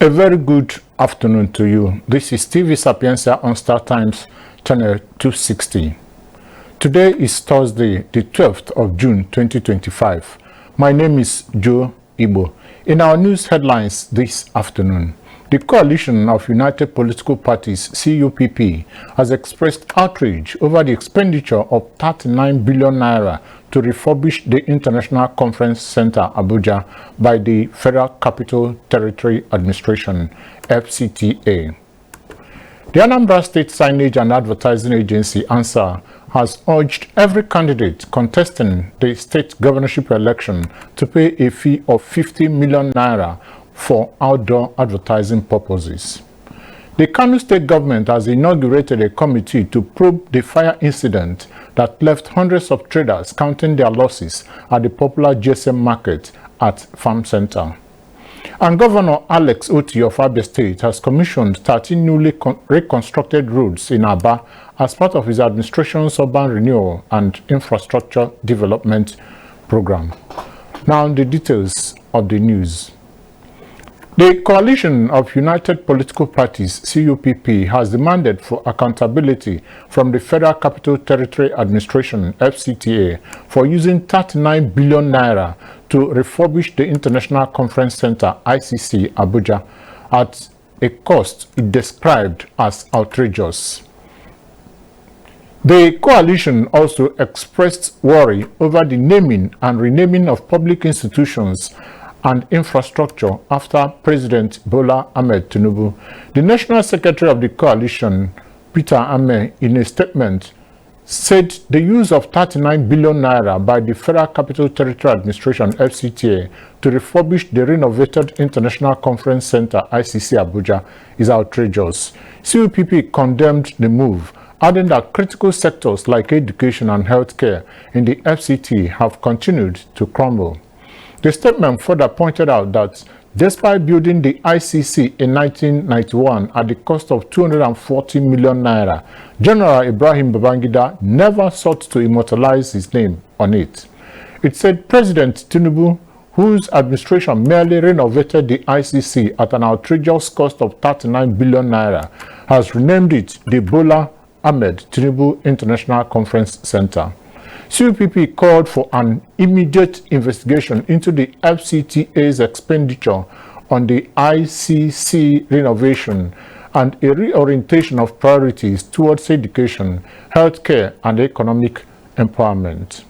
A very good afternoon to you. This is TV Sapienza on Star Times channel 260. Today is Thursday, the 12th of June 2025. My name is Joe Igbo. In our news headlines this afternoon, the Coalition of United Political Parties, CUPP, has expressed outrage over the expenditure of 39 billion naira to refurbish the International Conference Center, Abuja, by the Federal Capital Territory Administration, FCTA. The Anambra State Signage and Advertising Agency, ANSAA, has urged every candidate contesting the state governorship election to pay a fee of 50 million naira for outdoor advertising purposes. The Kano state government has inaugurated a committee to probe the fire incident that left hundreds of traders counting their losses at the popular GSM Market at Farm Center. And Governor Otti of Abia State has commissioned 13 newly reconstructed roads in Aba as part of his administration's urban renewal and infrastructure development program. Now the details of the news. The Coalition of United Political Parties, CUPP, has demanded for accountability from the Federal Capital Territory Administration, FCTA, for using 39 billion naira to refurbish the International Conference Center, ICC, Abuja, at a cost it described as outrageous. The coalition also expressed worry over the naming and renaming of public institutions and infrastructure after President Bola Ahmed Tinubu. The National Secretary of the coalition, Peter Ame, in a statement, said the use of 39 billion naira by the Federal Capital Territory Administration, FCTA, to refurbish the renovated International Conference Center, ICC Abuja, is outrageous. CUPP condemned the move, adding that critical sectors like education and healthcare in the FCT have continued to crumble. The statement further pointed out that despite building the ICC in 1991 at the cost of 240 million naira, General Ibrahim Babangida never sought to immortalize his name on it. It said President Tinubu, whose administration merely renovated the ICC at an outrageous cost of 39 billion naira, has renamed it the Bola Ahmed Tinubu International Conference Center. CUPP called for an immediate investigation into the FCTA's expenditure on the ICC renovation and a reorientation of priorities towards education, healthcare, and economic empowerment.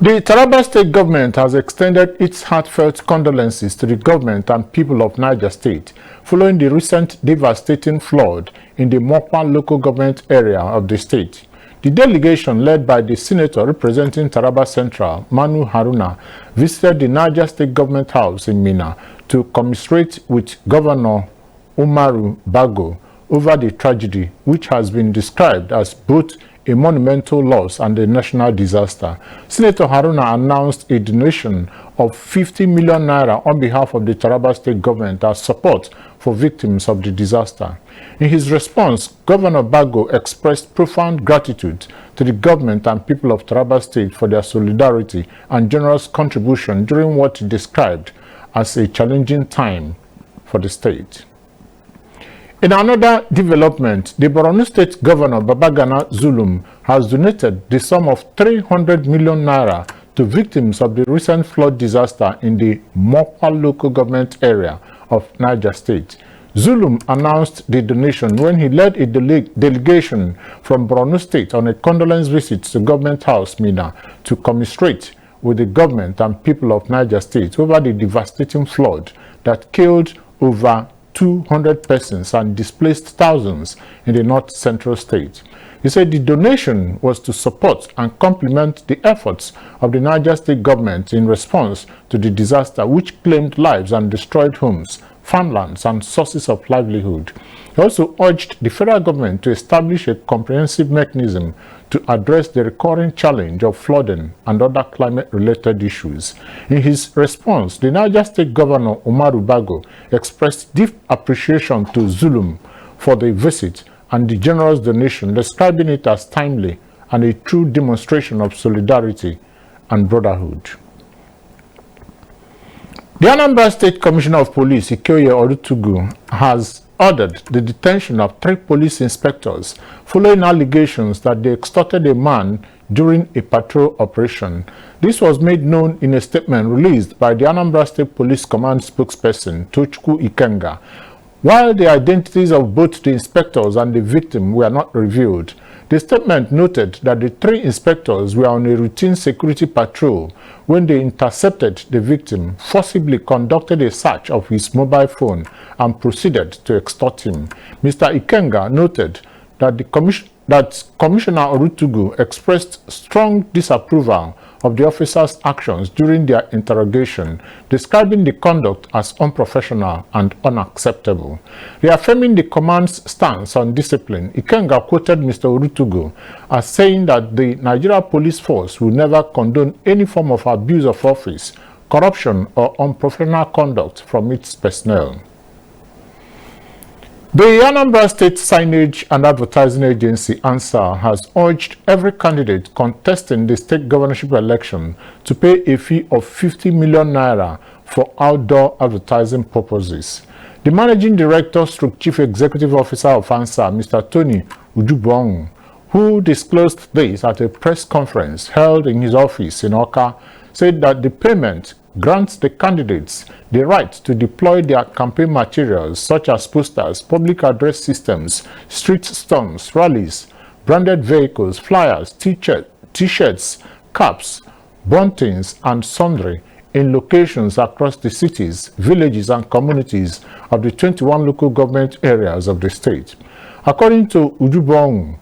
The Taraba State government has extended its heartfelt condolences to the government and people of Niger State following the recent devastating flood in the Mokwa local government area of the state. The delegation, led by the senator representing Taraba Central, Manu Haruna, visited the Niger State Government House in Minna to commiserate with Governor Umaru Bago over the tragedy, which has been described as both a monumental loss and a national disaster. Senator Haruna announced a donation of 50 million naira on behalf of the Taraba State government as support for victims of the disaster. In his response, Governor Bago expressed profound gratitude to the government and people of Taraba State for their solidarity and generous contribution during what he described as a challenging time for the state. In another development, the Borno State Governor Babagana Zulum has donated the sum of 300 million naira to victims of the recent flood disaster in the Mokwa local government area of Niger State. Zulum announced the donation when he led a delegation from Borno State on a condolence visit to Government House, Minna, to commiserate with the government and people of Niger State over the devastating flood that killed over 200 persons and displaced thousands in the north-central state. He said the donation was to support and complement the efforts of the Niger State government in response to the disaster, which claimed lives and destroyed homes, farmlands, and sources of livelihood. He also urged the federal government to establish a comprehensive mechanism to address the recurring challenge of flooding and other climate-related issues. In his response, the Niger State Governor Umaru Bago expressed deep appreciation to Zulum for the visit and the generous donation, describing it as timely and a true demonstration of solidarity and brotherhood. The Anambra State Commissioner of Police, Ikoye Orutugu, has ordered the detention of 3 police inspectors following allegations that they extorted a man during a patrol operation. This was made known in a statement released by the Anambra State Police Command spokesperson, Tochukwu Ikenga. While the identities of both the inspectors and the victim were not revealed, the statement noted that the 3 inspectors were on a routine security patrol when they intercepted the victim, forcibly conducted a search of his mobile phone, and proceeded to extort him. Mr. Ikenga noted that Commissioner Orutugu expressed strong disapproval of the officers' actions during their interrogation, describing the conduct as unprofessional and unacceptable. Reaffirming the command's stance on discipline, Ikenga quoted Mr. Orutugu as saying that the Nigeria Police Force will never condone any form of abuse of office, corruption, or unprofessional conduct from its personnel. The Anambra State Signage and Advertising Agency, ANSAA, has urged every candidate contesting the state governorship election to pay a fee of 50 million naira for outdoor advertising purposes. The Managing Director / Chief Executive Officer of ANSAA, Mr. Tony Ujubuonwu, who disclosed this at a press conference held in his office in Oka, said that the payment grants the candidates the right to deploy their campaign materials such as posters, public address systems, street stunts, rallies, branded vehicles, flyers, t-shirts, caps, buntings, and sundry in locations across the cities, villages, and communities of the 21 local government areas of the state. According to Ujubuonwu,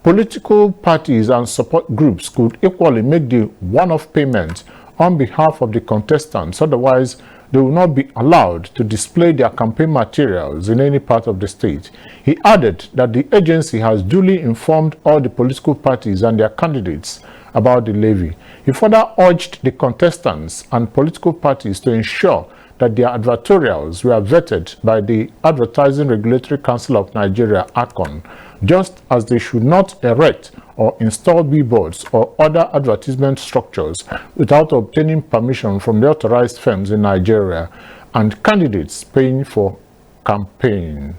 political parties and support groups could equally make the one-off payment on behalf of the contestants, otherwise they will not be allowed to display their campaign materials in any part of the state. He added that the agency has duly informed all the political parties and their candidates about the levy. He further urged the contestants and political parties to ensure that their advertorials were vetted by the Advertising Regulatory Council of Nigeria, ACON, just as they should not erect or install billboards or other advertisement structures without obtaining permission from the authorized firms in Nigeria and candidates paying for campaign.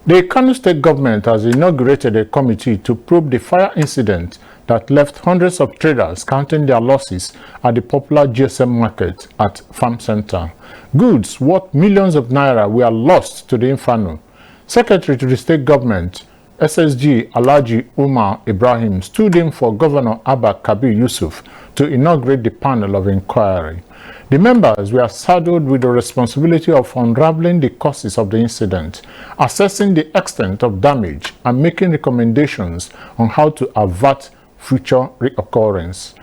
The Kano state government has inaugurated a committee to probe the fire incident that left hundreds of traders counting their losses at the popular GSM Market at Farm Center. Goods worth millions of naira were lost to the inferno. Secretary to the state government, SSG Alhaji Umar Ibrahim, stood in for Governor Abba Kabir Yusuf to inaugurate the panel of inquiry. The members were saddled with the responsibility of unraveling the causes of the incident, assessing the extent of damage, and making recommendations on how to avert future reoccurrence.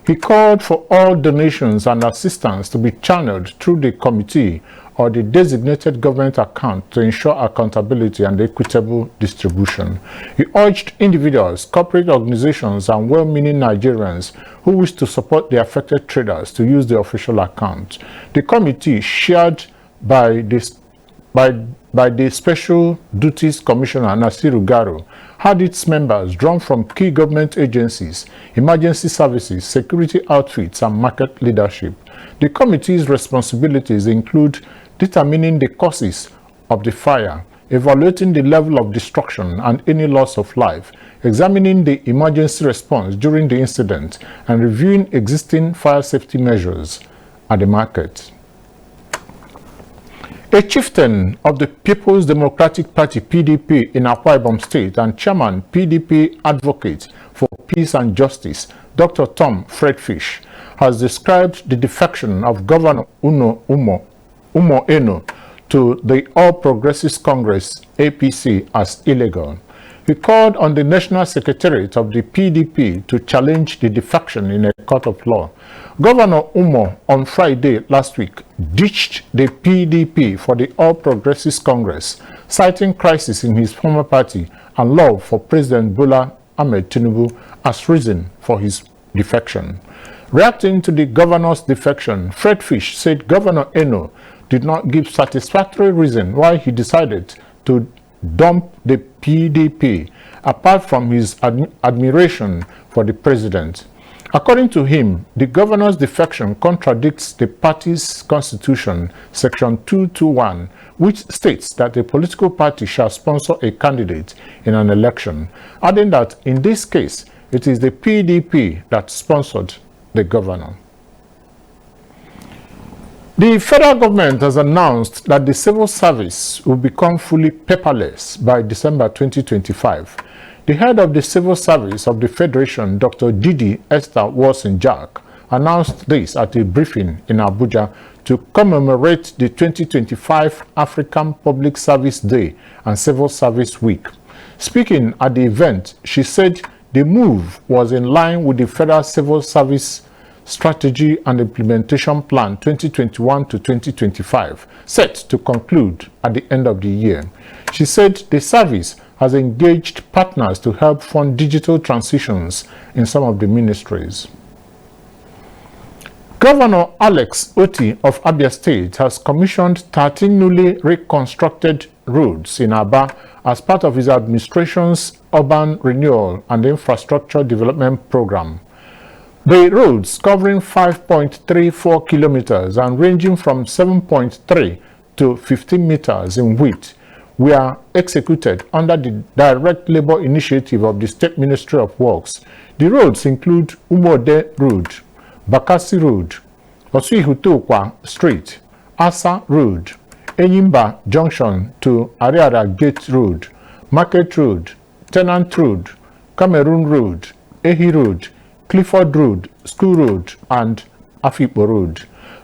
He called for all donations and assistance to be channeled through the committee or the designated government account to ensure accountability and equitable distribution. He urged individuals, corporate organizations, and well-meaning Nigerians who wish to support the affected traders to use the official account. The committee, chaired by the Special Duties Commissioner Nasiru Garo, had its members drawn from key government agencies, emergency services, security outfits, and market leadership. The committee's responsibilities include determining the causes of the fire, evaluating the level of destruction and any loss of life, examining the emergency response during the incident, and reviewing existing fire safety measures at the market. A chieftain of the People's Democratic Party (PDP) in Akwa Ibom State and chairman PDP Advocate for Peace and Justice, Dr. Tom Fredfish, has described the defection of Governor Umo Eno to the All Progressives Congress (APC) as illegal. He called on the National Secretariat of the PDP to challenge the defection in a court of law. Governor Umo on Friday last week ditched the PDP for the All Progressives Congress, citing crisis in his former party and love for President Bola Ahmed Tinubu as reason for his defection. Reacting to the governor's defection, Fredfish said Governor Eno did not give satisfactory reason why he decided to dump the PDP, apart from his admiration for the president. According to him, the governor's defection contradicts the party's constitution, section 221, which states that a political party shall sponsor a candidate in an election, adding that in this case, it is the PDP that sponsored the governor. The federal government has announced that the civil service will become fully paperless by December 2025. The head of the civil service of the Federation, Dr. Didi Esther Watson-Jack, announced this at a briefing in Abuja to commemorate the 2025 African Public Service Day and Civil Service Week. Speaking at the event, she said the move was in line with the Federal Civil Service Strategy and Implementation Plan 2021 to 2025, set to conclude at the end of the year. She said the service has engaged partners to help fund digital transitions in some of the ministries. Governor Alex Otti of Abia State has commissioned 13 newly reconstructed roads in Aba as part of his administration's urban renewal and infrastructure development program. The roads, covering 5.34 kilometers and ranging from 7.3 to 15 meters in width, were executed under the direct labor initiative of the State Ministry of Works. The roads include Umo Eno Road, Bakassi Road, Osuihutokwa Street, Asa Road, Enyimba Junction to Ariara Gate Road, Market Road, Tenant Road, Cameroon Road, Ehi Road, Clifford Road, School Road, and Afipo Road.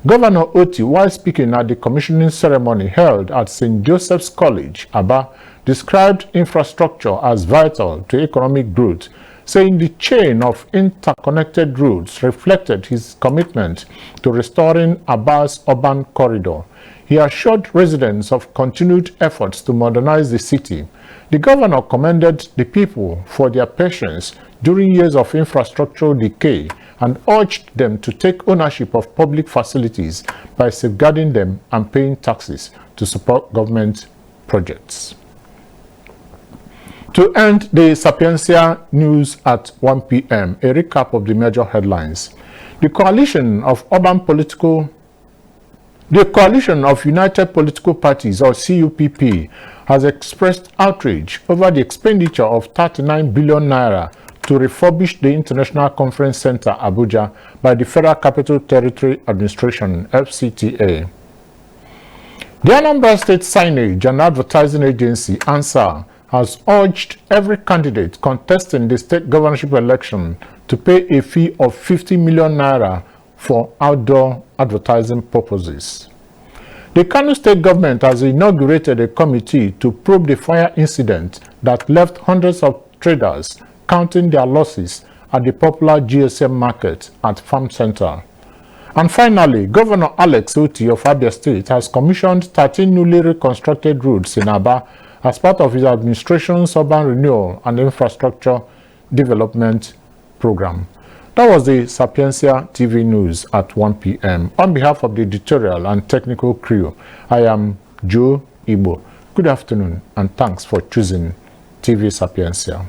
Governor Otti, while speaking at the commissioning ceremony held at St. Joseph's College, Aba, described infrastructure as vital to economic growth, saying the chain of interconnected roads reflected his commitment to restoring Aba's urban corridor. He assured residents of continued efforts to modernize the city. The governor commended the people for their patience during years of infrastructural decay and urged them to take ownership of public facilities by safeguarding them and paying taxes to support government projects. To end the Sapiencia news at 1 p.m., a recap of the major headlines. The Coalition of United Political Parties, or CUPP, has expressed outrage over the expenditure of 39 billion naira to refurbish the International Conference Center, Abuja, by the Federal Capital Territory Administration, FCTA. The Anambra State Signage and Advertising Agency, ANSAA, has urged every candidate contesting the state governorship election to pay a fee of 50 million naira for outdoor advertising purposes. The Kano state government has inaugurated a committee to probe the fire incident that left hundreds of traders counting their losses at the popular GSM Market at Farm Center. And finally, Governor Alex Otti of Abia State has commissioned 13 newly reconstructed roads in Aba as part of his administration's urban renewal and infrastructure development program. That was the Sapiencia TV News at 1 p.m. On behalf of the editorial and technical crew, I am Joe Igbo. Good afternoon and thanks for choosing TV Sapiencia.